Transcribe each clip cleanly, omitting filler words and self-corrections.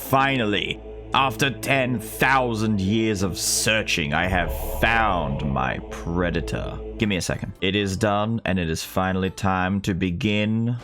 Finally, after 10,000 years of searching, I have found my predator. Give me a second. It is done, and it is finally time to begin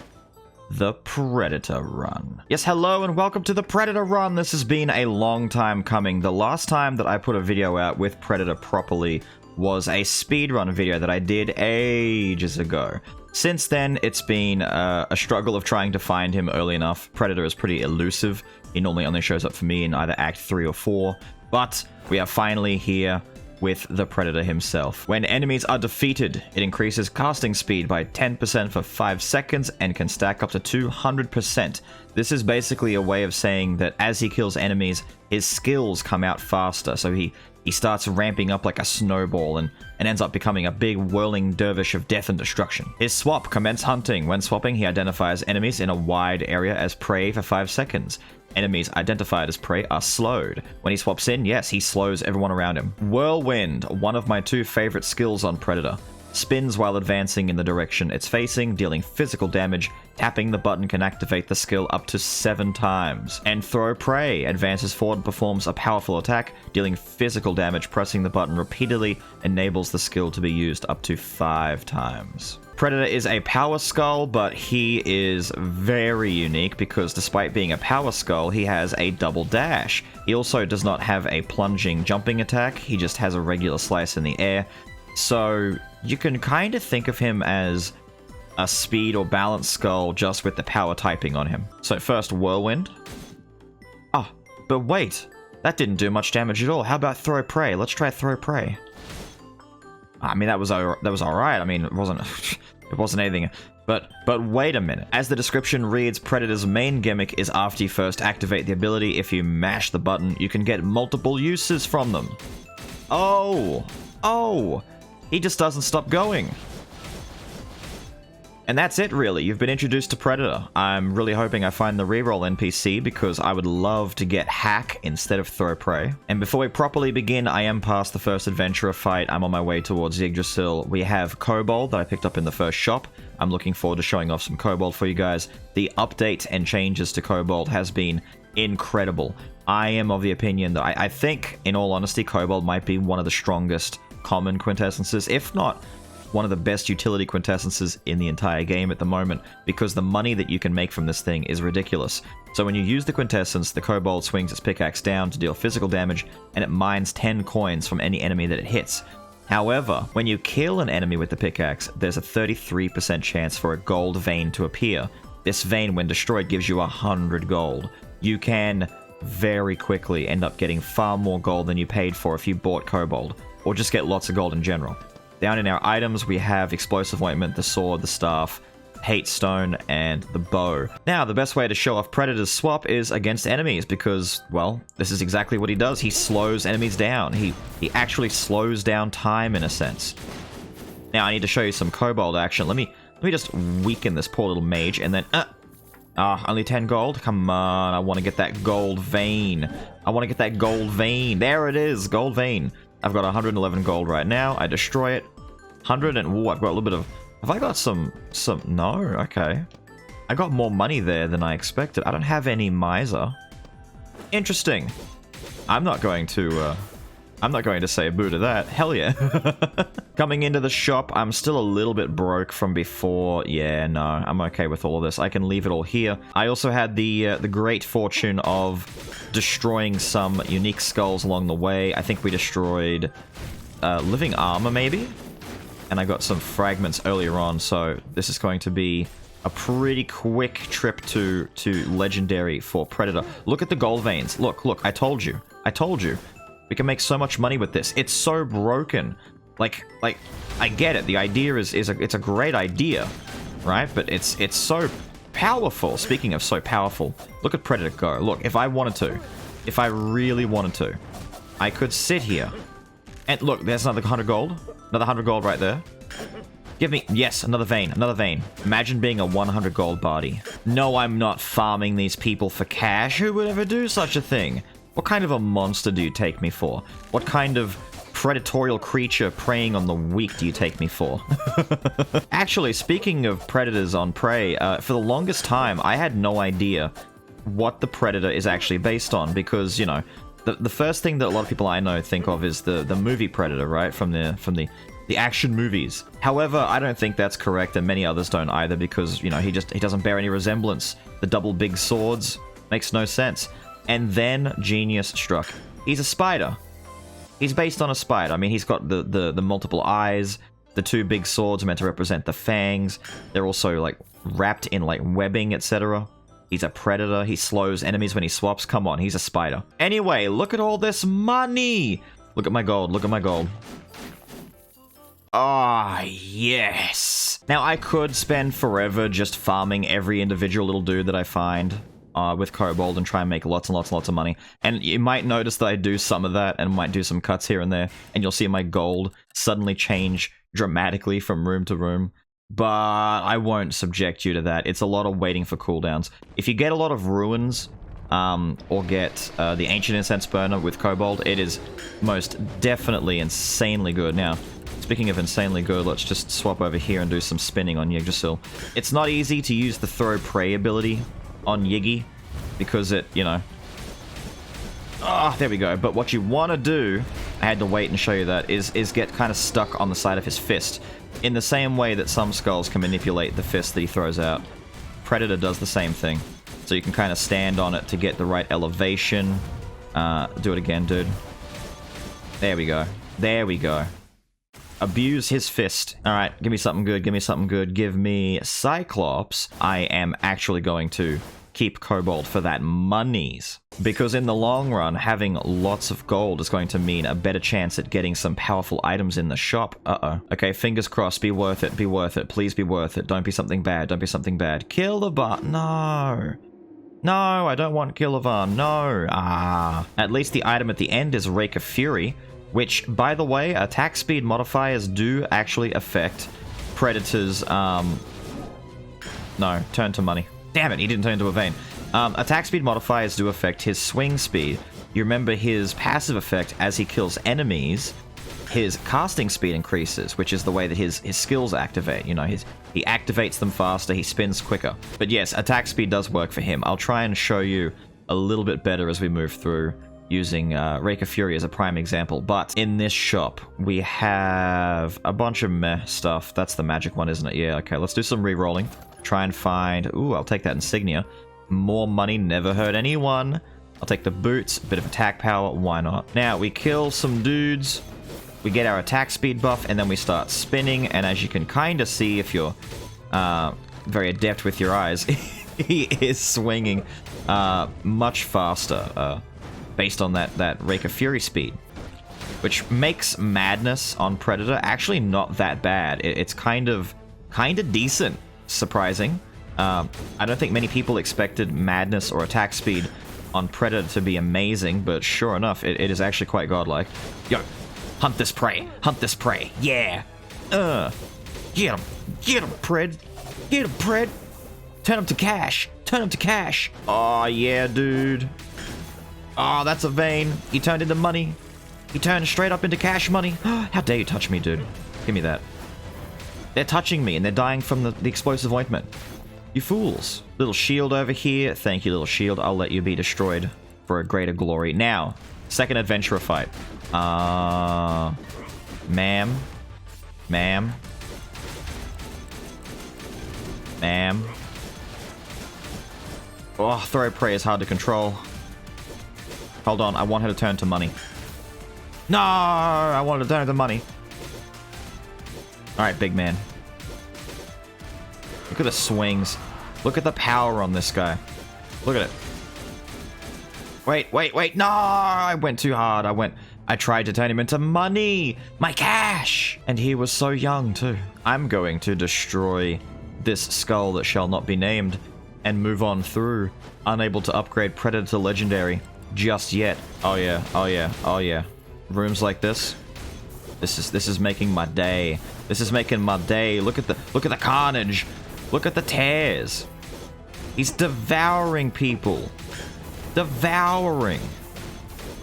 the Predator Run. Yes, hello and welcome to the Predator Run. This has been a long time coming. The last time that I put a video out with Predator properly was a speedrun video that I did ages ago. Since then, it's been a struggle of trying to find him early enough. Predator is pretty elusive. He normally only shows up for me in either Act 3 or 4, but we are finally here with the Predator himself. When enemies are defeated, it increases casting speed by 10% for 5 seconds and can stack up to 200%. This is basically a way of saying that as he kills enemies, his skills come out faster, so he starts ramping up like a snowball and ends up becoming a big whirling dervish of death and destruction. His swap, commence hunting. When swapping, he identifies enemies in a wide area as prey for 5 seconds. Enemies identified as prey are slowed. When he swaps in, yes, he slows everyone around him. Whirlwind, one of my 2 favorite skills on Predator. Spins while advancing in the direction it's facing, dealing physical damage. Tapping the button can activate the skill up to 7 times. And Throw Prey, advances forward and performs a powerful attack, dealing physical damage. Pressing the button repeatedly enables the skill to be used up to 5 times. Predator is a power skull, but he is very unique because despite being a power skull, he has a double dash. He also does not have a plunging jumping attack, he just has a regular slice in the air. So you can kind of think of him as a speed or balance skull just with the power typing on him. So first Whirlwind. Ah, but wait, that didn't do much damage at all. How about Throw Prey? Let's try Throw Prey. I mean, that was alright. I mean, it wasn't anything. But wait a minute. As the description reads, Predator's main gimmick is after you first activate the ability, if you mash the button, you can get multiple uses from them. Oh! He just doesn't stop going. And that's it, really. You've been introduced to Predator. I'm really hoping I find the reroll NPC because I would love to get Hack instead of Throw Prey. And before we properly begin, I am past the first adventurer fight. I'm on my way towards Yggdrasil. We have Kobold that I picked up in the first shop. I'm looking forward to showing off some Kobold for you guys. The update and changes to Kobold has been incredible. I am of the opinion that I think, in all honesty, Kobold might be one of the strongest common quintessences, if not one of the best utility quintessences in the entire game at the moment, because the money that you can make from this thing is ridiculous. So when you use the quintessence, the Kobold swings its pickaxe down to deal physical damage, and it mines 10 coins from any enemy that it hits. However, when you kill an enemy with the pickaxe, there's a 33% chance for a gold vein to appear. This vein, when destroyed, gives you 100 gold. You can very quickly end up getting far more gold than you paid for if you bought Kobold, or just get lots of gold in general. Down in our items, we have Explosive Ointment, the Sword, the Staff, Hate Stone, and the Bow. Now, the best way to show off Predator's swap is against enemies because, well, this is exactly what he does. He slows enemies down. He actually slows down time in a sense. Now, I need to show you some Kobold action. Let me just weaken this poor little mage, and then, only 10 gold? Come on, I want to get that gold vein. There it is, gold vein. I've got 111 gold right now. I destroy it. 100 and... Ooh, I've got a little bit of... Have I got some... No, okay. I got more money there than I expected. I don't have any miser. Interesting. I'm not going to say boo to that. Hell yeah. Coming into the shop, I'm still a little bit broke from before. Yeah, no, I'm okay with all of this. I can leave it all here. I also had the great fortune of destroying some unique skulls along the way. I think we destroyed living armor, maybe? And I got some fragments earlier on, so this is going to be a pretty quick trip to Legendary for Predator. Look at the gold veins. Look, I told you. We can make so much money with this. It's so broken. Like, I get it. The idea it's a great idea, right? But it's so powerful. Speaking of so powerful, look at Predator go. Look, if I really wanted to, I could sit here and look. There's another 100 gold. Another 100 gold right there. Give me, yes, another vein. Imagine being a 100 gold body. No, I'm not farming these people for cash. Who would ever do such a thing? What kind of a monster do you take me for? What kind of predatorial creature preying on the weak do you take me for? Actually, speaking of predators on prey, for the longest time, I had no idea what the Predator is actually based on, because, you know, the first thing that a lot of people I know think of is the movie Predator, right? From the action movies. However, I don't think that's correct, and many others don't either, because, you know, he doesn't bear any resemblance. The double big swords makes no sense. And then genius struck. He's a spider. He's based on a spider. I mean, he's got the multiple eyes. The two big swords are meant to represent the fangs. They're also, like, wrapped in, like, webbing, etc. He's a predator. He slows enemies when he swaps. Come on, he's a spider. Anyway, look at all this money! Look at my gold. Look at my gold. Ah, yes! Now, I could spend forever just farming every individual little dude that I find with Kobold and try and make lots and lots and lots of money. And you might notice that I do some of that and might do some cuts here and there, and you'll see my gold suddenly change dramatically from room to room. But I won't subject you to that. It's a lot of waiting for cooldowns. If you get a lot of ruins, or get the Ancient Incense Burner with Kobold, it is most definitely insanely good. Now, speaking of insanely good, let's just swap over here and do some spinning on Yggdrasil. It's not easy to use the Throw Prey ability on Yiggy, because it, you know... Ah, there we go. But what you want to do, I had to wait and show you that, is get kind of stuck on the side of his fist. In the same way that some skulls can manipulate the fist that he throws out. Predator does the same thing. So you can kind of stand on it to get the right elevation. Do it again, dude. There we go. There we go. Abuse his fist. Alright, give me something good, give me something good. Give me Cyclops. I am actually going to keep Kobold for that monies. Because in the long run, having lots of gold is going to mean a better chance at getting some powerful items in the shop. Uh-oh. Okay, fingers crossed, be worth it, be worth it. Please be worth it. Don't be something bad, don't be something bad. Kill the bot. No. No, I don't want Killavan. No. Ah. At least the item at the end is Rake of Fury, which, by the way, attack speed modifiers do actually affect Predator's, No, turn to money. Damn it, he didn't turn into a vein. Attack speed modifiers do affect his swing speed. You remember his passive effect as he kills enemies, his casting speed increases, which is the way that his skills activate. You know, he activates them faster, he spins quicker. But yes, attack speed does work for him. I'll try and show you a little bit better as we move through, using Rake of Fury as a prime example. But in this shop, we have a bunch of meh stuff. That's the magic one, isn't it? Yeah, okay, let's do some re-rolling. Try and find... Ooh, I'll take that insignia. More money never hurt anyone. I'll take the boots, a bit of attack power, why not? Now, we kill some dudes, we get our attack speed buff, and then we start spinning, and as you can kind of see if you're very adept with your eyes, he is swinging much faster, based on that Rake of Fury speed. Which makes Madness on Predator actually not that bad. It's kind of decent. Surprising. I don't think many people expected Madness or attack speed on Predator to be amazing, but sure enough, it is actually quite godlike. Yo, hunt this prey, yeah! Get him, Pred! Get him, Pred! Turn him to cash! Oh yeah, dude. Oh, that's a vein. He turned into money. He turned straight up into cash money. How dare you touch me, dude. Give me that. They're touching me, and they're dying from the explosive ointment. You fools. Little shield over here. Thank you, little shield. I'll let you be destroyed for a greater glory. Now, second adventurer fight. Ma'am. Oh, Throw Prey is hard to control. Hold on, I want her to turn to money. No, I want her to turn to money. Alright, big man. Look at the swings. Look at the power on this guy. Look at it. Wait. No, I went too hard. I tried to turn him into money. My cash. And he was so young too. I'm going to destroy this skull that shall not be named and move on through. Unable to upgrade Predator to Legendary just yet. Oh yeah. Rooms like this. This is making my day. This is making my day. Look at the carnage. Look at the tears. He's devouring people. Devouring.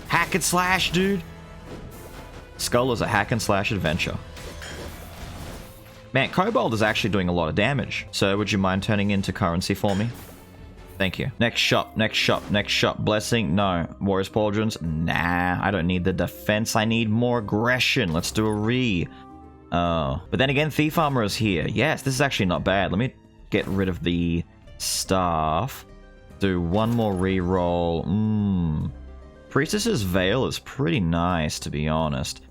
Hack and slash, dude. Skul is a hack and slash adventure. Man, Kobold is actually doing a lot of damage. So would you mind turning into currency for me? Thank you. Next shop, next shop, next shop. Blessing? No. Warrior's Pauldrons? Nah, I don't need the defense. I need more aggression. Let's do a re. Oh. But then again, Thief Armor is here. Yes, this is actually not bad. Let me get rid of the staff. Do one more re-roll. Priestess's Veil is pretty nice, to be honest.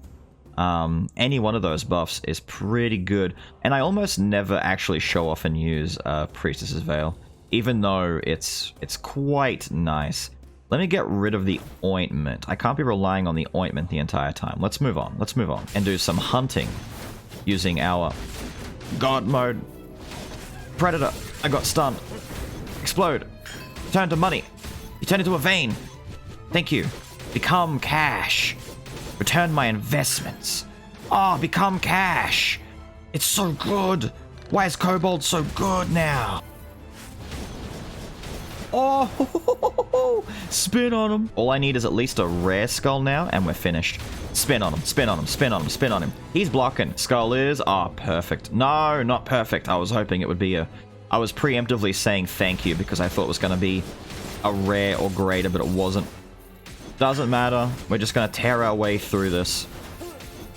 Any one of those buffs is pretty good. And I almost never actually show off and use Priestess's Veil, even though it's quite nice. Let me get rid of the ointment. I can't be relying on the ointment the entire time. Let's move on. Let's move on. And do some hunting using our God mode. Predator. I got stunned. Explode. Turn to money. You turn into a vein. Thank you. Become cash. Return my investments. Oh, become cash. It's so good. Why is Kobold so good now? Oh, spin on him. All I need is at least a rare skull now, and we're finished. Spin on him, spin on him, spin on him, spin on him. He's blocking. Skull is... Oh, perfect. No, not perfect. I was hoping it would be a... I was preemptively saying thank you because I thought it was going to be a rare or greater, but it wasn't. Doesn't matter. We're just going to tear our way through this.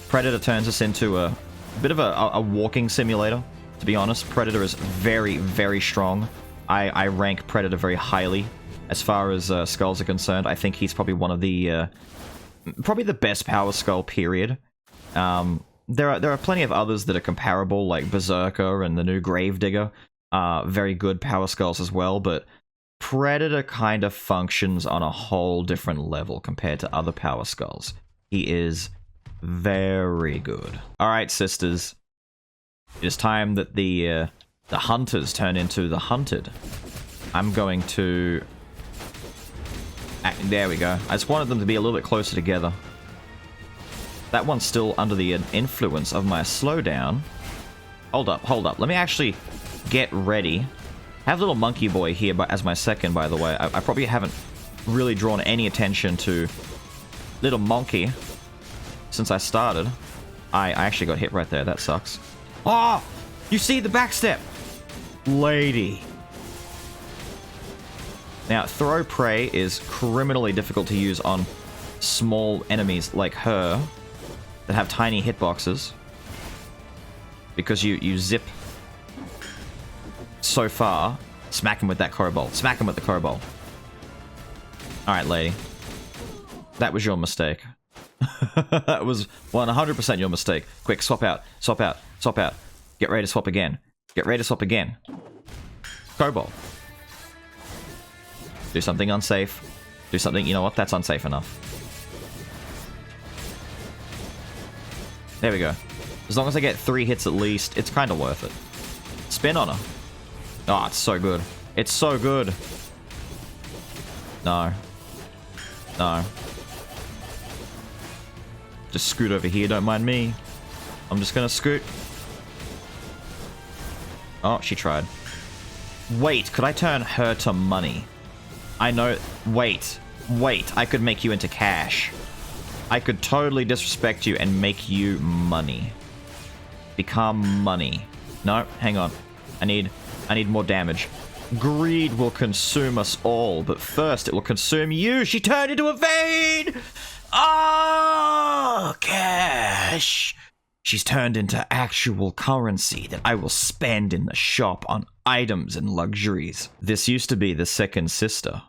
Predator turns us into a bit of a walking simulator, to be honest. Predator is very, very strong. I rank Predator very highly as far as skulls are concerned. I think he's probably one of the... probably the best power skull, period. There are plenty of others that are comparable, like Berserker and the new Gravedigger. Very good power skulls as well, but Predator kind of functions on a whole different level compared to other power skulls. He is very good. Alright, sisters. It is time that the hunters turn into the hunted. I'm going to... There we go. I just wanted them to be a little bit closer together. That one's still under the influence of my slowdown. Hold up, hold up. Let me actually get ready. I have little monkey boy here as my second, by the way. I probably haven't really drawn any attention to little monkey since I started. I actually got hit right there. That sucks. Oh! You see the backstep! Lady. Now, throw prey is criminally difficult to use on small enemies like her that have tiny hitboxes. Because you zip so far. Smack him with that kobold. Smack him with the kobold. Alright, lady. That was your mistake. That was 100% your mistake. Quick, swap out. Swap out. Swap out. Get ready to swap again. Get ready to swap again. Kobold. Do something unsafe. Do something... You know what? That's unsafe enough. There we go. As long as I get 3 hits at least, it's kind of worth it. Spin on her. Oh, it's so good. It's so good. No. No. Just scoot over here, don't mind me. I'm just gonna scoot. Oh, she tried. Wait, could I turn her to money? I know... Wait. Wait, I could make you into cash. I could totally disrespect you and make you money. Become money. No, hang on. I need more damage. Greed will consume us all, but first it will consume you. She turned into a vein! Ah, cash! She's turned into actual currency that I will spend in the shop on items and luxuries. This used to be the second sister,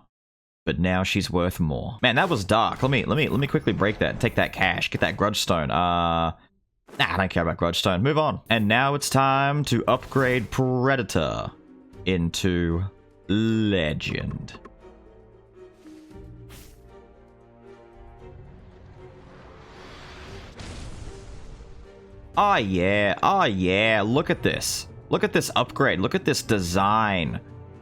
but now she's worth more. Man, that was dark. Let me quickly break that. Take that cash. Get that grudge stone. Nah, I don't care about grudge stone. Move on. And now it's time to upgrade Predator into Legend. Oh yeah, oh yeah, look at this. Look at this upgrade, look at this design.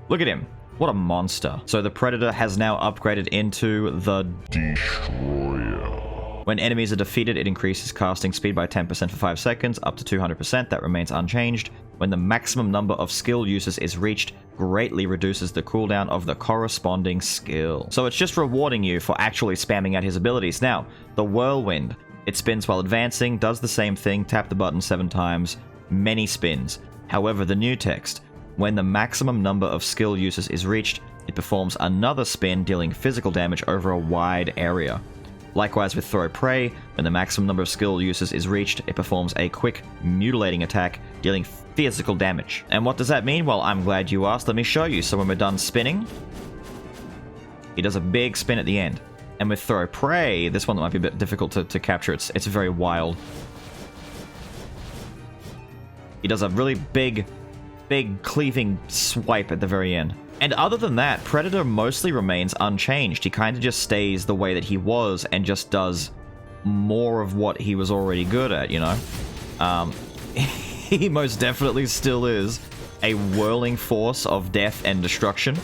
Look at him, what a monster. So the Predator has now upgraded into the Destroyer. When enemies are defeated, it increases casting speed by 10% for 5 seconds, up to 200%, that remains unchanged. When the maximum number of skill uses is reached, greatly reduces the cooldown of the corresponding skill. So it's just rewarding you for actually spamming out his abilities. Now, the Whirlwind. It spins while advancing, does the same thing, tap the button 7 times, many spins. However, the new text, when the maximum number of skill uses is reached, it performs another spin, dealing physical damage over a wide area. Likewise with Throw Prey, when the maximum number of skill uses is reached, it performs a quick, mutilating attack, dealing physical damage. And what does that mean? Well, I'm glad you asked. Let me show you. So when we're done spinning, he does a big spin at the end. And with Throw Prey, this one might be a bit difficult to capture. It's very wild. He does a really big cleaving swipe at the very end. And other than that, Predator mostly remains unchanged. He kind of just stays the way that he was and just does more of what he was already good at, you know? He most definitely still is a whirling force of death and destruction.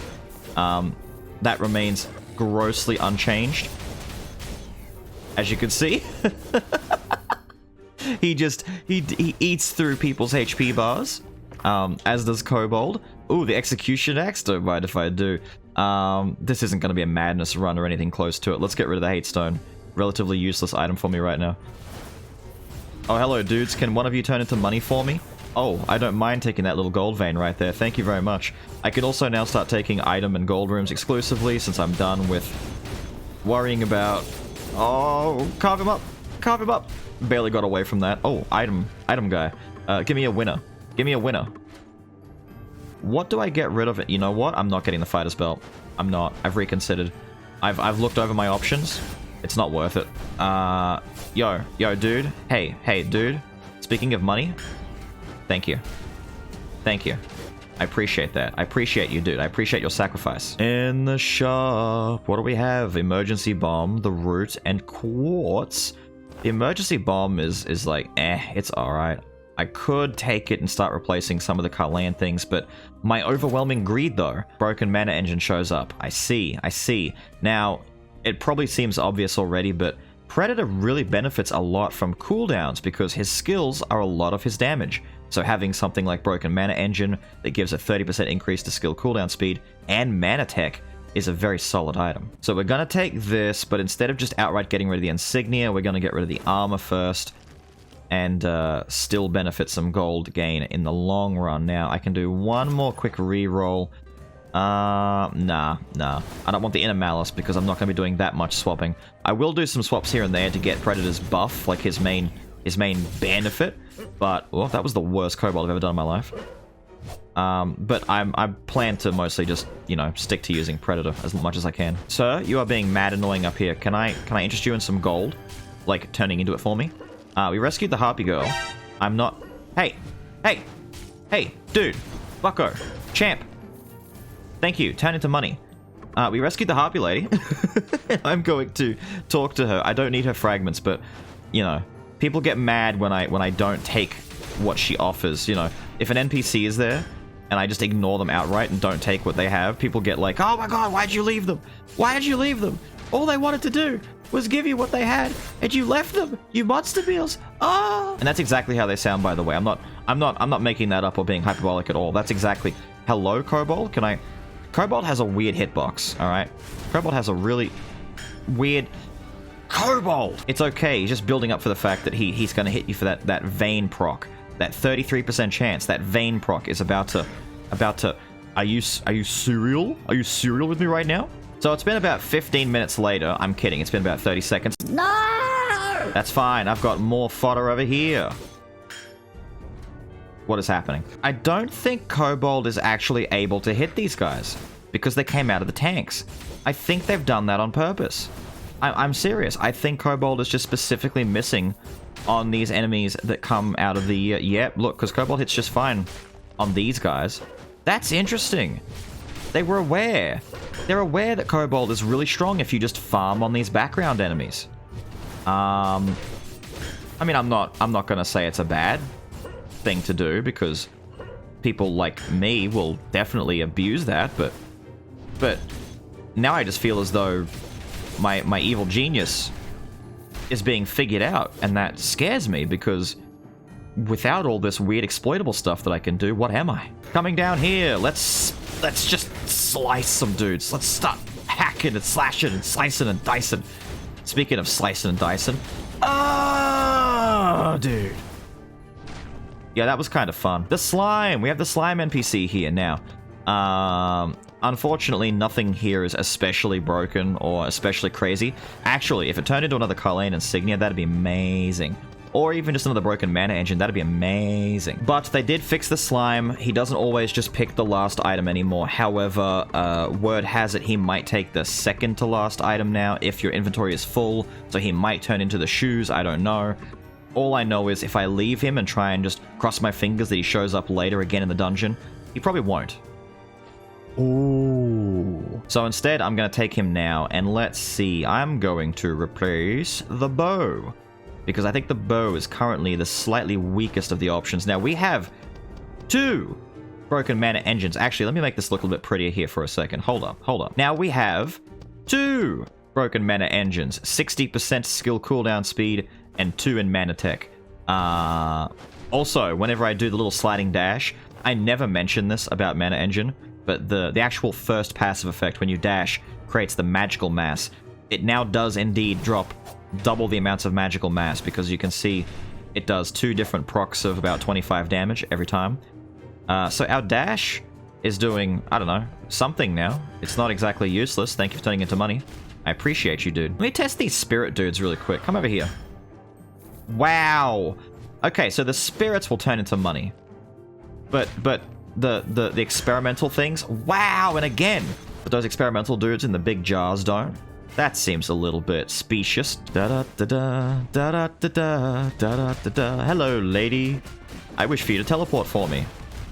That remains grossly unchanged. As you can see. He eats through people's HP bars. As does Kobold. Ooh, the Execution Axe, don't mind if I do. This isn't going to be a madness run or anything close to it. Let's get rid of the Hate Stone. Relatively useless item for me right now. Oh, hello, dudes. Can one of you turn into money for me? Oh, I don't mind taking that little gold vein right there. Thank you very much. I can also now start taking item and gold rooms exclusively since I'm done with worrying about... Oh, carve him up. Carve him up. Barely got away from that. Oh, item guy. Give me a winner. Give me a winner. What do I get rid of it? You know what? I'm not getting the fighter's belt. I'm not. I've reconsidered. I've looked over my options. It's not worth it. Yo, dude. Hey, dude. Speaking of money, thank you. Thank you. I appreciate that. I appreciate you, dude. I appreciate your sacrifice. In the shop, what do we have? Emergency bomb, the root, and quartz. The emergency bomb is like, it's alright. I could take it and start replacing some of the Carlan things, but my overwhelming greed though. Broken mana engine shows up. I see. Now, it probably seems obvious already, but Predator really benefits a lot from cooldowns because his skills are a lot of his damage. So having something like Broken Mana Engine that gives a 30% increase to skill cooldown speed and mana tech is a very solid item. So we're gonna take this, but instead of just outright getting rid of the insignia, we're gonna get rid of the armor first. And still benefit some gold gain in the long run. Now, I can do one more quick reroll. Nah. I don't want the Inner Malice because I'm not going to be doing that much swapping. I will do some swaps here and there to get Predator's buff, like his main benefit. But, well, that was the worst Kobold I've ever done in my life. But I plan to mostly just, you know, stick to using Predator as much as I can. Sir, you are being mad annoying up here. Can I interest you in some gold? Like, turning into it for me? We rescued the Harpy Girl. I'm not... Hey, dude. Bucko. Champ. Thank you. Turn into money. We rescued the Harpy Lady. I'm going to talk to her. I don't need her fragments, but, you know, people get mad when I don't take what she offers, you know. If an NPC is there, and I just ignore them outright and don't take what they have, people get like, oh my god, why'd you leave them? Why'd you leave them? All they wanted to do was give you what they had, and you left them, you monster Beelz. Ah! And that's exactly how they sound, by the way. I'm not making that up or being hyperbolic at all. That's exactly. Hello, Kobold. Kobold has a weird hitbox. All right, Kobold has a really weird. Kobold. It's okay. He's just building up for the fact that he's going to hit you for that vein proc, that 33% chance. That vein proc is about to. Are you serial? Are you serial with me right now? So it's been about 15 minutes later. I'm kidding. It's been about 30 seconds. No! That's fine. I've got more fodder over here. What is happening? I don't think Kobold is actually able to hit these guys because they came out of the tanks. I think they've done that on purpose. I'm serious. I think Kobold is just specifically missing on these enemies that come out of the... Yep, look, because Kobold hits just fine on these guys. That's interesting. They were aware. They're aware that Kobold is really strong if you just farm on these background enemies. I mean, I'm not gonna say it's a bad thing to do because people like me will definitely abuse that, but now I just feel as though my evil genius is being figured out, and that scares me because without all this weird exploitable stuff that I can do, what am I? Coming down here, let's just slice some dudes. Let's start hacking and slashing and slicing and dicing. Speaking of slicing and dicing, Oh, dude. Yeah, that was kind of fun. The slime. We have the slime NPC here now. Unfortunately, nothing here is especially broken or especially crazy. Actually, if it turned into another Carlane Insignia, that'd be amazing. Or even just another broken mana engine, that'd be amazing. But they did fix the slime. He doesn't always just pick the last item anymore. However, word has it he might take the second to last item now if your inventory is full. So he might turn into the shoes, I don't know. All I know is if I leave him and try and just cross my fingers that he shows up later again in the dungeon, he probably won't. Ooh. So instead, I'm going to take him now, and let's see. I'm going to replace the bow, because I think the bow is currently the slightly weakest of the options. Now, we have 2 broken mana engines. Actually, let me make this look a little bit prettier here for a second. Hold up. Now, we have 2 broken mana engines, 60% skill cooldown speed, and 2 in mana tech. Also, whenever I do the little sliding dash, I never mention this about mana engine, but the actual first passive effect when you dash creates the magical mass. It now does indeed drop double the amounts of magical mass, because you can see it does 2 different procs of about 25 damage every time. So our dash is doing, I don't know, something now. It's not exactly useless. Thank you for turning into money. I appreciate you, dude. Let me test these spirit dudes really quick. Come over here. Wow. Okay, so the spirits will turn into money. But the experimental things, wow, and again, but those experimental dudes in the big jars don't. That seems a little bit specious. Da-da-da-da, hello, lady. I wish for you to teleport for me.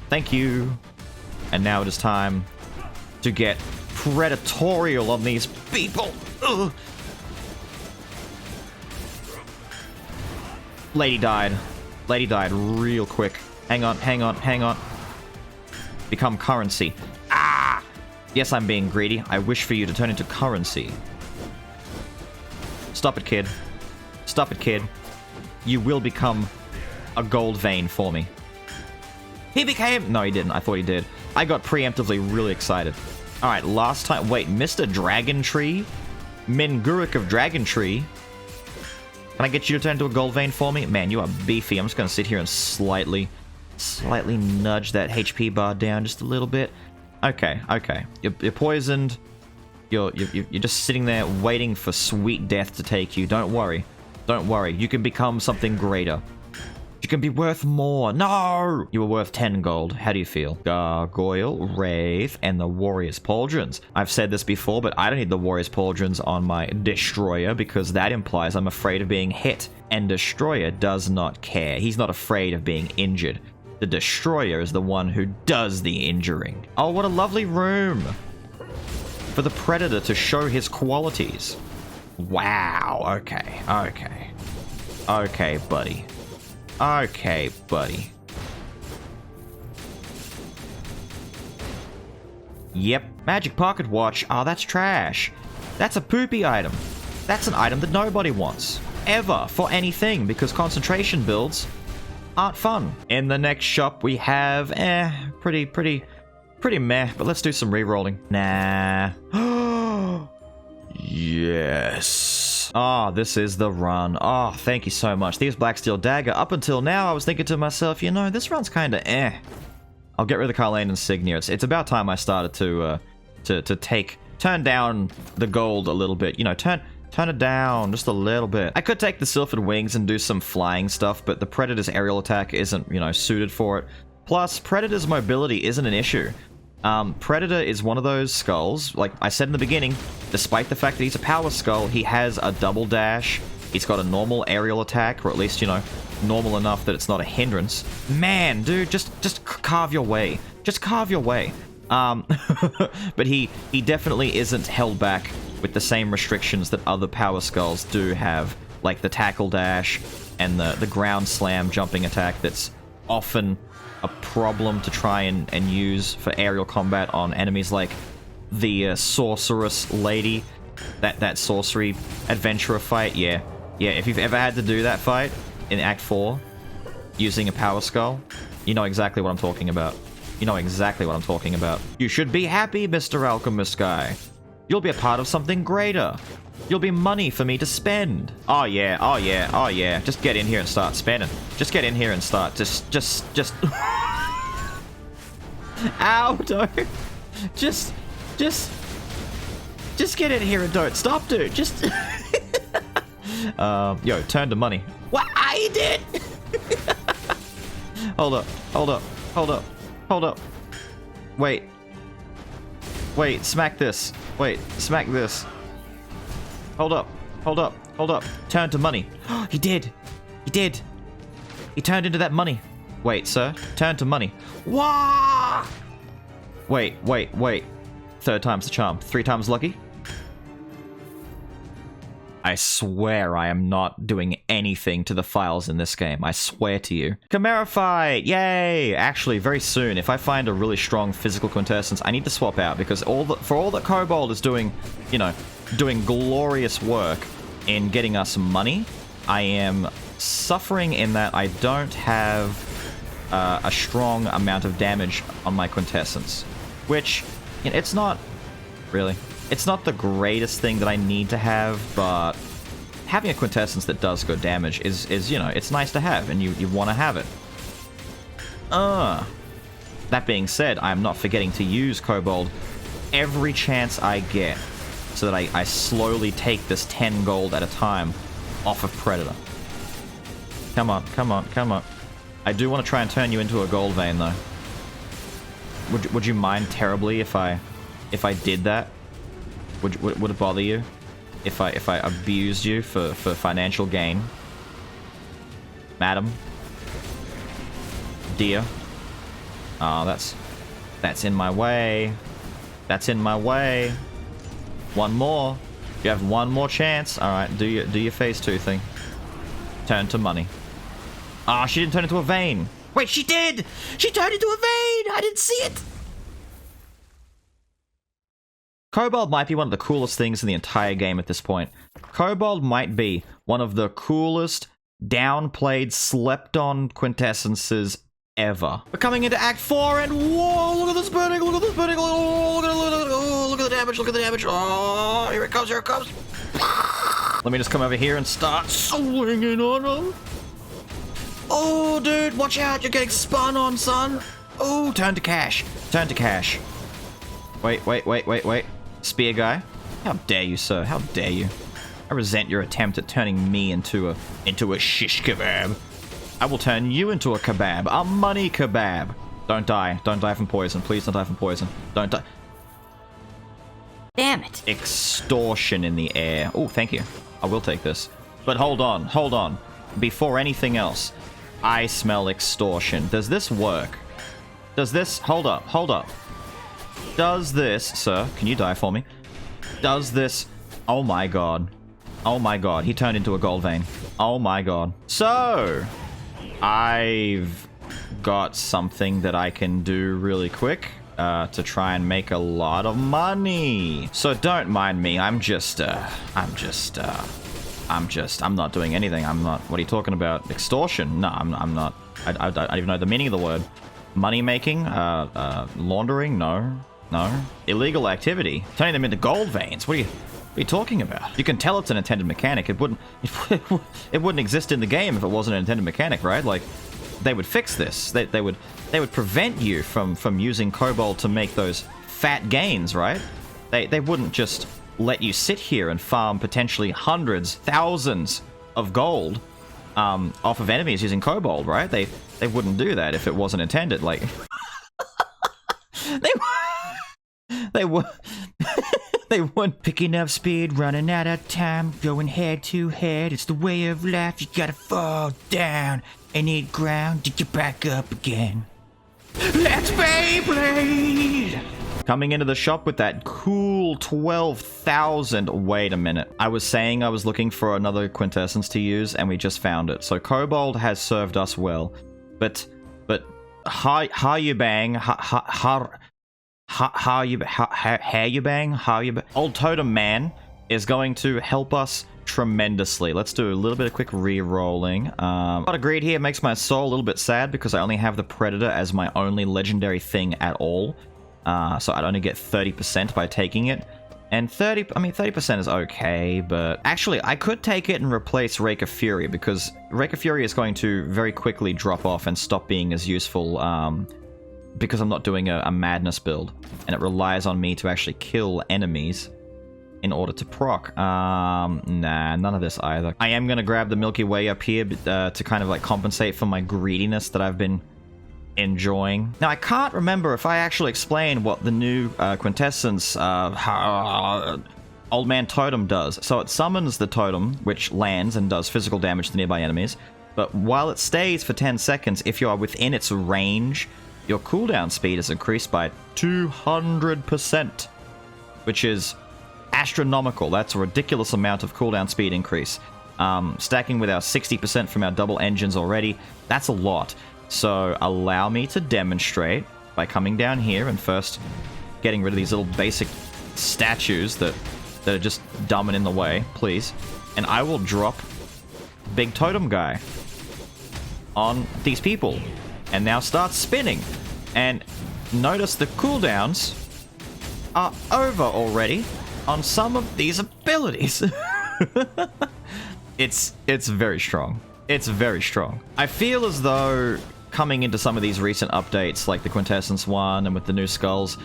Thank you. And now it is time to get predatorial on these people. Ugh. Lady died. Lady died real quick. Hang on. Become currency. Ah! Yes, I'm being greedy. I wish for you to turn into currency. Stop it, kid. Stop it, kid. You will become a gold vein for me. He became... No, he didn't. I thought he did. I got preemptively really excited. Alright, last time... Wait, Mr. Dragon Tree? Menguruk of Dragon Tree? Can I get you to turn into a gold vein for me? Man, you are beefy. I'm just going to sit here and slightly nudge that HP bar down just a little bit. Okay. You're poisoned. You're just sitting there waiting for sweet death to take you. Don't worry. You can become something greater. You can be worth more. No! You were worth 10 gold. How do you feel? Gargoyle, Wraith, and the Warrior's Pauldrons. I've said this before, but I don't need the Warrior's Pauldrons on my Destroyer, because that implies I'm afraid of being hit. And Destroyer does not care. He's not afraid of being injured. The Destroyer is the one who does the injuring. Oh, what a lovely room! For the Predator to show his qualities. Wow, okay. Okay, buddy. Okay, buddy. Yep. Magic Pocket Watch. Oh, that's trash. That's a poopy item. That's an item that nobody wants. Ever. For anything. Because concentration builds aren't fun. In the next shop we have... pretty meh. But let's do some re-rolling. Nah. Yes. Oh, this is the run. Oh, thank you so much. Thieves Black Steel Dagger. Up until now, I was thinking to myself, you know, this run's kind of eh. I'll get rid of the Carlane Insignia. It's about time I started to turn down the gold a little bit. You know, turn it down just a little bit. I could take the Sylphid Wings and do some flying stuff, but the Predator's aerial attack isn't, you know, suited for it. Plus, Predator's mobility isn't an issue. Predator is one of those skulls, like I said in the beginning, despite the fact that he's a power skull, he has a double dash, he's got a normal aerial attack, or at least, you know, normal enough that it's not a hindrance. Man, dude, just carve your way. Just carve your way. But he definitely isn't held back with the same restrictions that other power skulls do have, like the tackle dash and the ground slam jumping attack that's often a problem to try and use for aerial combat on enemies like the sorceress lady, that sorcery adventurer fight. Yeah, if you've ever had to do that fight in Act 4 using a power skull, you know exactly what I'm talking about. You know exactly what I'm talking about. You should be happy, Mr. Alchemist guy. You'll be a part of something greater. You'll be money for me to spend. Oh yeah, oh yeah, oh yeah. Just get in here and start spending. Just get in here and start. Just. Ow, don't. Just get in here and don't stop, dude. Just. Yo, turn to money. What? I did. Hold up, hold up, hold up, hold up. Wait, smack this. Wait, smack this. Hold up, hold up, hold up. Turn to money. He did. He did. He turned into that money. Wait, sir. Turn to money. Wah! Wait. Third time's the charm. 3 times lucky. I swear I am not doing anything to the files in this game. I swear to you. Chimera fight! Yay! Actually, very soon, if I find a really strong physical quintessence, I need to swap out, because for all that Kobold is doing, you know, doing glorious work in getting us money, I am suffering in that I don't have a strong amount of damage on my quintessence. Which, you know, it's not really... It's not the greatest thing that I need to have, but having a quintessence that does good damage is you know, it's nice to have, and you want to have it. That being said, I am not forgetting to use Kobold every chance I get, so that I slowly take this 10 gold at a time off of Predator. Come on, come on, come on. I do want to try and turn you into a gold vein, though. Would you mind terribly if I did that? Would it bother you if I abused you for financial gain? Madam? Dear? Oh, that's in my way. That's in my way. One more. You have one more chance. Alright, do your phase 2 thing. Turn to money. Ah, she didn't turn into a vein. Wait, she did! She turned into a vein! I didn't see it! Kobold might be one of the coolest things in the entire game at this point. Kobold might be one of the coolest, downplayed, slept-on quintessences ever. We're coming into Act 4 and whoa, look at this burning, look at this burning, look at the damage, look at the damage. Oh, here it comes, here it comes. Let me just come over here and start swinging on him. Oh, dude, watch out, you're getting spun on, son. Oh, turn to cash, turn to cash. Wait. Spear guy? How dare you, sir? How dare you? I resent your attempt at turning me into a shish kebab. I will turn you into a kebab, a money kebab. Don't die. Don't die from poison. Please don't die from poison. Don't die. Damn it. Extortion in the air. Oh, thank you. I will take this. But hold on, hold on. Before anything else, I smell extortion. Does this work? Does this... Hold up, hold up. Does this... Sir, can you die for me? Does this... Oh my god. Oh my god. He turned into a gold vein. Oh my god. So... I've got something that I can do really quick to try and make a lot of money. So don't mind me. I'm not doing anything. I'm not... What are you talking about? Extortion? No, I'm not. I don't even know the meaning of the word. Money making? Laundering? No. Illegal activity? Turning them into gold veins? What are you talking about? You can tell it's an intended mechanic. It wouldn't exist in the game if it wasn't an intended mechanic, right? Like, they would fix this. They would prevent you from using Kobold to make those fat gains, right? They wouldn't just let you sit here and farm potentially hundreds, thousands of gold off of enemies using Kobold, right? They wouldn't do that if it wasn't intended. Like, they weren't picking up speed, running out of time, going head to head. It's the way of life. You gotta fall down and eat ground to get back up again. Let's Beyblade! Coming into the shop with that cool 12,000. Wait a minute. I was saying I was looking for another quintessence to use, and we just found it. So Kobold has served us well, but how you bang? Old Totem Man is going to help us tremendously. Let's do a little bit of quick re-rolling. Got a greed here makes my soul a little bit sad because I only have the Predator as my only legendary thing at all. So I'd only get 30% by taking it. And 30% is okay, but actually I could take it and replace Rake of Fury, because Rake of Fury is going to very quickly drop off and stop being as useful, because I'm not doing a madness build, and it relies on me to actually kill enemies in order to proc. Nah, none of this either. I am going to grab the Milky Way up here to kind of like compensate for my greediness that I've been enjoying. Now, I can't remember if I actually explained what the new Quintessence Old Man Totem does. So it summons the totem, which lands and does physical damage to nearby enemies, but while it stays for 10 seconds, if you are within its range, your cooldown speed is increased by 200%, which is astronomical. That's a ridiculous amount of cooldown speed increase. Stacking with our 60% from our double engines already, that's a lot. So allow me to demonstrate by coming down here and first getting rid of these little basic statues that are just dumb and in the way, please. And I will drop Big Totem Guy on these people and now start spinning. And notice the cooldowns are over already on some of these abilities. It's very strong. It's very strong. I feel as though coming into some of these recent updates, like the Quintessence one and with the new skulls,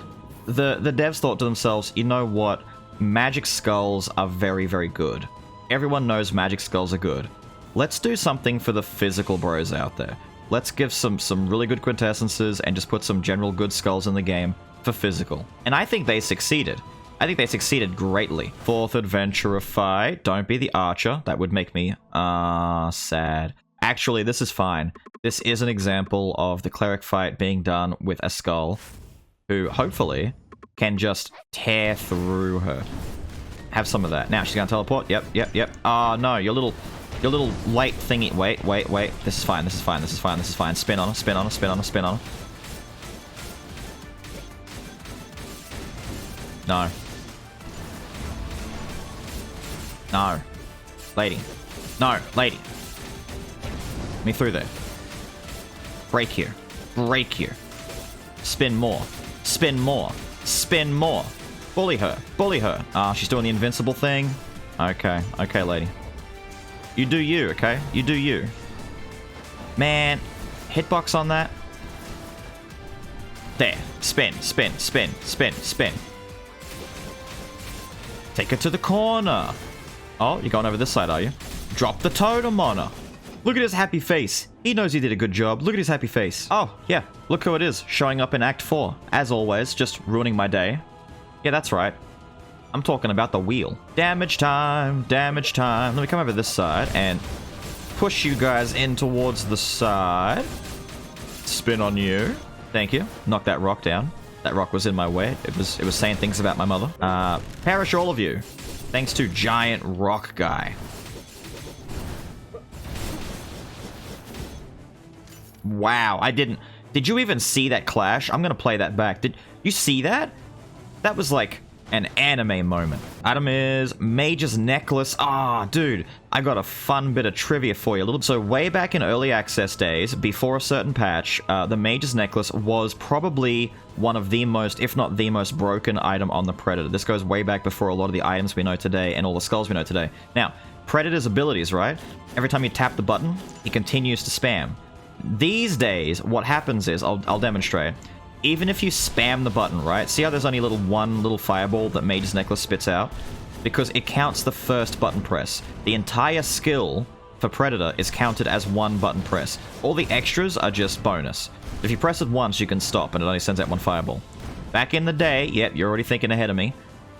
the devs thought to themselves, you know what? Magic skulls are very, very good. Everyone knows magic skulls are good. Let's do something for the physical bros out there. Let's give some really good Quintessences and just put some general good skulls in the game for physical. And I think they succeeded. I think they succeeded greatly. Fourth adventurer fight. Don't be the archer. That would make me sad. Actually, this is fine. This is an example of the cleric fight being done with a skull, who hopefully can just tear through her. Have some of that. Now she's gonna teleport. Yep. Oh no, your little light thingy. Wait. This is fine. Spin on her. No. Lady. No, lady. Me through there. Break here. Spin more. Bully her. Ah, she's doing the invincible thing. Okay, lady. You do you, okay? You do you. Man, hitbox on that. There. Spin. Take her to the corner. Oh, you're going over this side, are you? Drop the totem on her. Look at his happy face. He knows he did a good job. Look at his happy face. Oh, yeah. Look who it is, showing up in Act 4. As always, just ruining my day. Yeah, that's right. I'm talking about the wheel. Damage time. Let me come over this side and push you guys in towards the side. Spin on you. Thank you. Knock that rock down. That rock was in my way. It was saying things about my mother. Perish all of you. Thanks to Giant Rock Guy. Wow, I didn't... Did you even see that clash? I'm gonna play that back. Did you see that? That was like an anime moment. Item is Mage's Necklace. Ah, dude, I got a fun bit of trivia for you. So way back in early access days, before a certain patch, the Mage's Necklace was probably one of the most, if not the most broken item on the Predator. This goes way back before a lot of the items we know today and all the skulls we know today. Now, Predator's abilities, right? Every time you tap the button, he continues to spam. These days, what happens is, I'll demonstrate. Even if you spam the button, right? See how there's only one little fireball that Mage's Necklace spits out? Because it counts the first button press. The entire skill for Predator is counted as one button press. All the extras are just bonus. If you press it once, you can stop, and it only sends out one fireball. Back in the day, yep, you're already thinking ahead of me,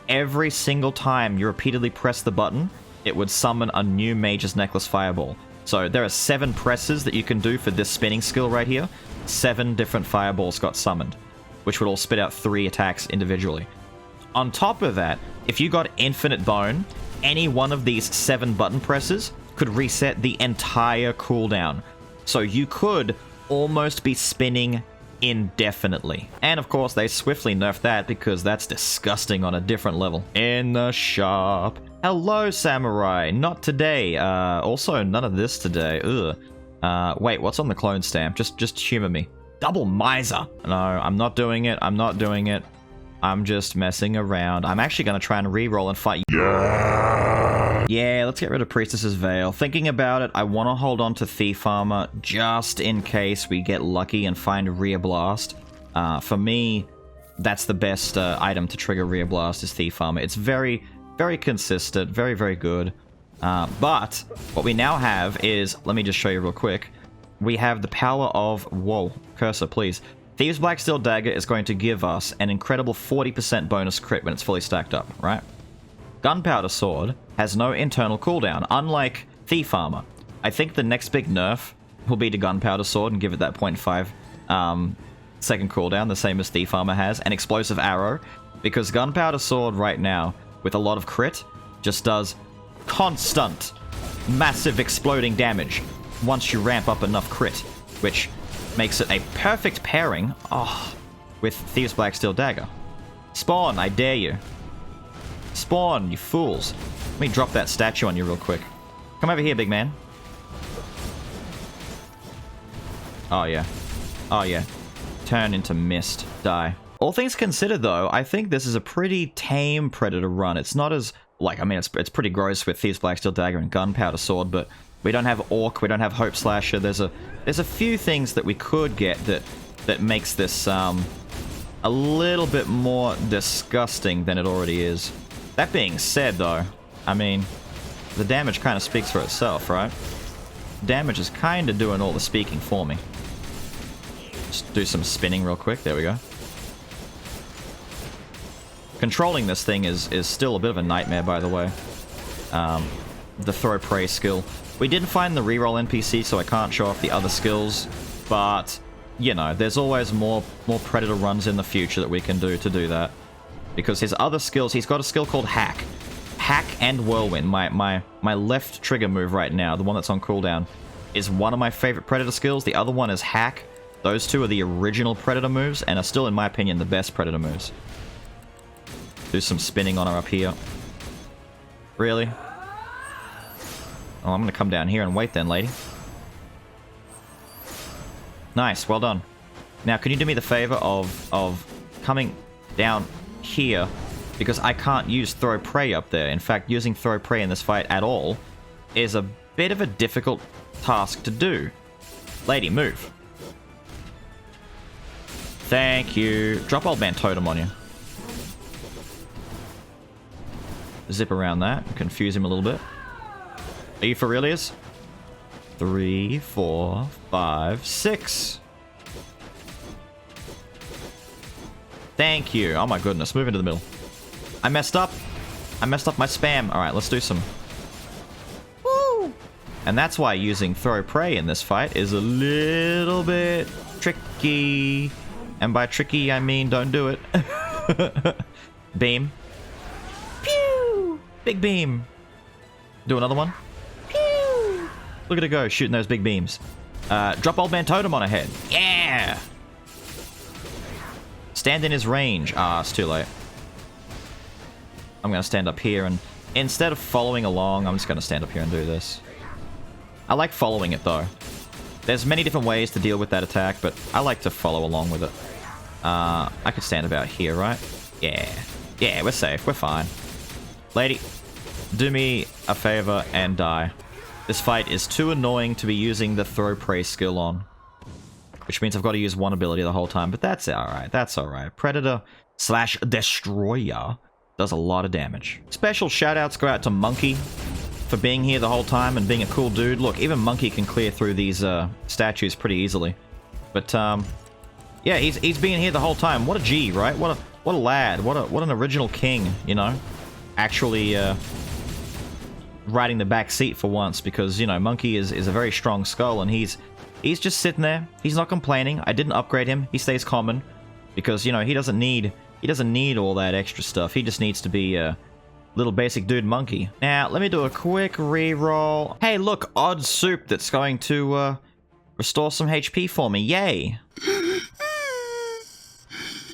every single time you repeatedly press the button, it would summon a new Mage's Necklace fireball. So there are 7 presses that you can do for this spinning skill right here. 7 different fireballs got summoned, which would all spit out 3 attacks individually. On top of that, if you got Infinite Bone, any one of these 7 button presses could reset the entire cooldown. So you could almost be spinning indefinitely. And of course, they swiftly nerfed that because that's disgusting on a different level. In the shop. Hello, Samurai. Not today. Also, none of this today. Ugh. Wait, what's on the clone stamp? Just humor me. Double Miser. No, I'm not doing it. I'm just messing around. I'm actually going to try and reroll and fight. Yeah, let's get rid of Priestess's Veil. Thinking about it, I want to hold on to Thief Armor just in case we get lucky and find Rear Blast. For me, that's the best item to trigger Rear Blast is Thief Armor. It's very, very consistent, very, very good. But what we now have is, let me just show you real quick. We have the power of, whoa, cursor, please. Thieves' Black Steel Dagger is going to give us an incredible 40% bonus crit when it's fully stacked up, right? Gunpowder Sword has no internal cooldown, unlike Thief Armor. I think the next big nerf will be to Gunpowder Sword and give it that 0.5 second cooldown, the same as Thief Armor has, and Explosive Arrow, because Gunpowder Sword right now, with a lot of crit, just does constant, massive exploding damage once you ramp up enough crit, which makes it a perfect pairing with Thieves' Black Steel Dagger. Spawn, I dare you. Spawn, you fools. Let me drop that statue on you real quick. Come over here, big man. Oh, yeah. Oh, yeah. Turn into mist. Die. All things considered, though, I think this is a pretty tame Predator run. It's not as, like, I mean, it's pretty gross with Thieves' Black Steel Dagger and Gunpowder Sword, but we don't have Orc, we don't have Hope Slasher. There's a few things that we could get that makes this a little bit more disgusting than it already is. That being said, though, I mean, the damage kind of speaks for itself, right? Damage is kind of doing all the speaking for me. Just do some spinning real quick. There we go. Controlling this thing is still a bit of a nightmare, by the way. The Throw Prey skill. We didn't find the reroll NPC, so I can't show off the other skills, but, you know, there's always more Predator runs in the future that we can do to do that. Because his other skills, he's got a skill called Hack. Hack and Whirlwind, my left trigger move right now, the one that's on cooldown, is one of my favorite Predator skills. The other one is Hack. Those two are the original Predator moves, and are still, in my opinion, the best Predator moves. Do some spinning on her up here. Really? Oh, I'm gonna come down here and wait then, lady. Nice, well done. Now, can you do me the favor of coming down here? Because I can't use Throw Prey up there. In fact, using Throw Prey in this fight at all is a bit of a difficult task to do. Lady, move. Thank you. Drop Old Man Totem on you. Zip around that. Confuse him a little bit. Are you for realies? 3, 4, 5, 6. Thank you. Oh my goodness. Move into the middle. I messed up. I messed up my spam. Alright, let's do some. Woo! And that's why using Throw Prey in this fight is a little bit tricky. And by tricky, I mean don't do it. Beam. Pew! Big beam. Do another one. Pew! Look at it go, shooting those big beams. Drop Old Man Totem on her head. Yeah! Stand in his range. Ah, it's too late. I'm going to stand up here, and instead of following along, I'm just going to stand up here and do this. I like following it, though. There's many different ways to deal with that attack, but I like to follow along with it. I could stand about here, right? Yeah. Yeah, we're safe. We're fine. Lady, do me a favor and die. This fight is too annoying to be using the Throw Prey skill on. Which means I've got to use one ability the whole time, but that's alright. That's alright. Predator / Destroyer does a lot of damage. Special shoutouts go out to Monkey for being here the whole time and being a cool dude. Look, even Monkey can clear through these statues pretty easily. But yeah, he's been here the whole time. What a G, right? What a lad. What an original king, you know? Actually riding the back seat for once, because, you know, Monkey is a very strong skull, and he's just sitting there. He's not complaining. I didn't upgrade him. He stays common because, you know, he doesn't need all that extra stuff. He just needs to be a little basic dude Monkey. Now, let me do a quick reroll. Hey, look, odd soup that's going to restore some HP for me. Yay.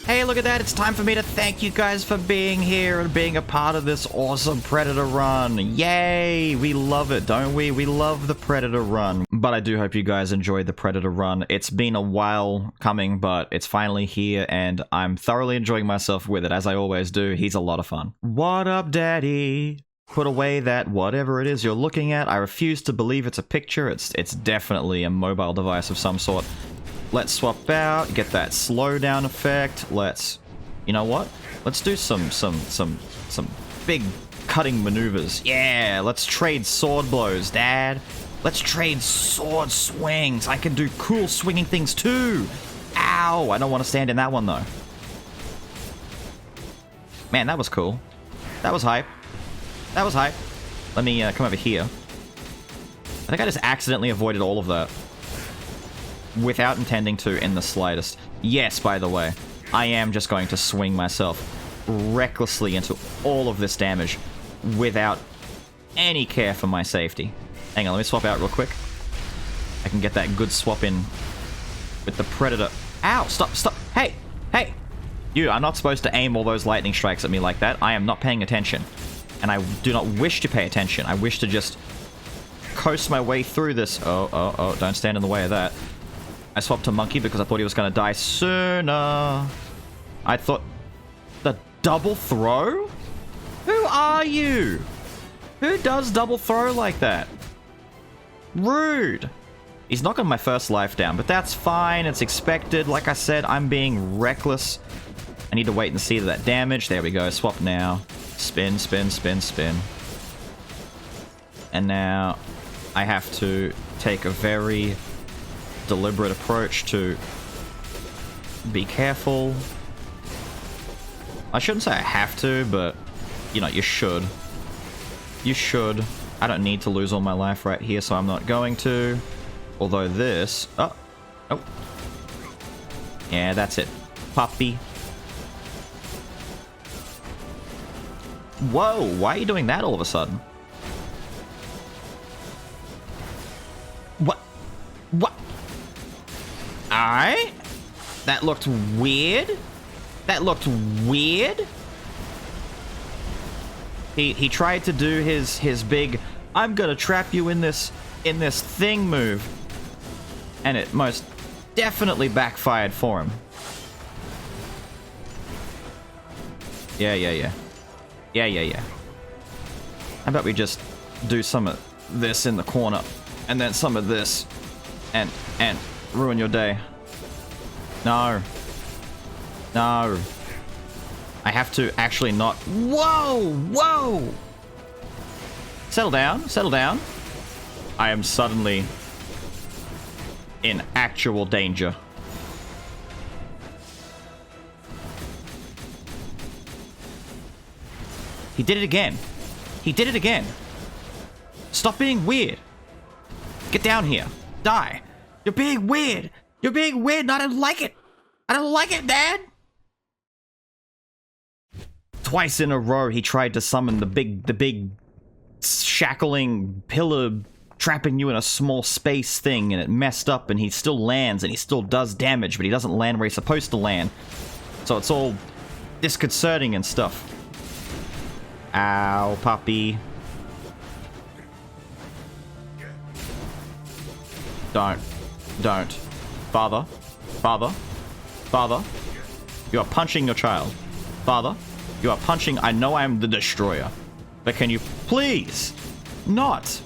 Hey, look at that. It's time for me to thank you guys for being here and being a part of this awesome Predator run. Yay! We love it, don't we? We love the Predator run. But I do hope you guys enjoyed the Predator run. It's been a while coming, but it's finally here, and I'm thoroughly enjoying myself with it, as I always do. He's a lot of fun. What up, Daddy? Put away that whatever it is you're looking at. I refuse to believe it's a picture. It's definitely a mobile device of some sort. Let's swap out, get that slowdown effect. Let's, you know what? Let's do some big cutting maneuvers. Yeah, let's trade sword blows, Dad. Let's trade sword swings. I can do cool swinging things too. Ow, I don't want to stand in that one though. Man, that was cool. That was hype. That was hype. Let me come over here. I think I just accidentally avoided all of that. Without intending to in the slightest. Yes, by the way, I am just going to swing myself recklessly into all of this damage without any care for my safety. Hang on, let me swap out real quick. I can get that good swap in with the Predator. Ow, stop, stop. Hey, hey. You, I'm not supposed to aim all those lightning strikes at me like that. I am not paying attention. And I do not wish to pay attention. I wish to just coast my way through this. Oh, don't stand in the way of that. I swapped to Monkey because I thought he was going to die sooner. I thought... The double throw? Who are you? Who does double throw like that? Rude. He's knocking my first life down, but that's fine. It's expected. Like I said, I'm being reckless. I need to wait and see that damage. There we go. Swap now. Spin, spin, spin, spin. And now I have to take a very deliberate approach to be careful. I shouldn't say I have to, but you know, you should. You should. I don't need to lose all my life right here, so I'm not going to. Although this... Oh. Oh. Yeah, that's it. Puppy. Whoa, why are you doing that all of a sudden? What? What? Alright. That looked weird. That looked weird. He tried to do his big I'm gonna trap you in this thing move. And it most definitely backfired for him. Yeah. How about we just do some of this in the corner and then some of this and ruin your day. No. No. I have to actually not... Whoa! Whoa! Settle down. Settle down. I am suddenly in actual danger. He did it again. He did it again. Stop being weird. Get down here. Die. You're being weird. You're being weird and I don't like it. I don't like it, Dad. Twice in a row, he tried to summon the big shackling pillar trapping you in a small space thing, and it messed up, and he still lands, and he still does damage, but he doesn't land where he's supposed to land. So it's all disconcerting and stuff. Ow, puppy. Don't. Father. You are punching your child. Father, you are punching... I know I am the destroyer. But can you please not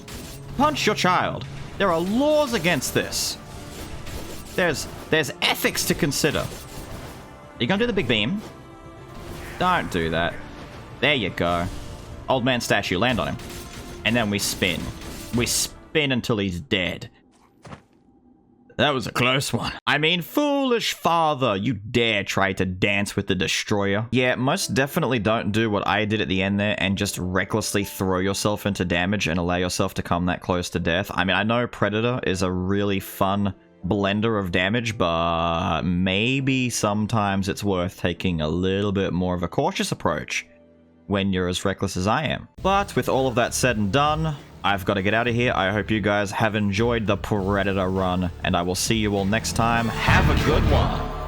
punch your child? There are laws against this. There's ethics to consider. Are you gonna do the big beam? Don't do that. There you go. Old man statue, land on him. And then we spin. We spin until he's dead. That was a close one. I mean, foolish father, you dare try to dance with the destroyer. Yeah, most definitely don't do what I did at the end there and just recklessly throw yourself into damage and allow yourself to come that close to death. I mean, I know Predator is a really fun blender of damage, but maybe sometimes it's worth taking a little bit more of a cautious approach when you're as reckless as I am. But with all of that said and done, I've got to get out of here. I hope you guys have enjoyed the Predator run, and I will see you all next time. Have a good one.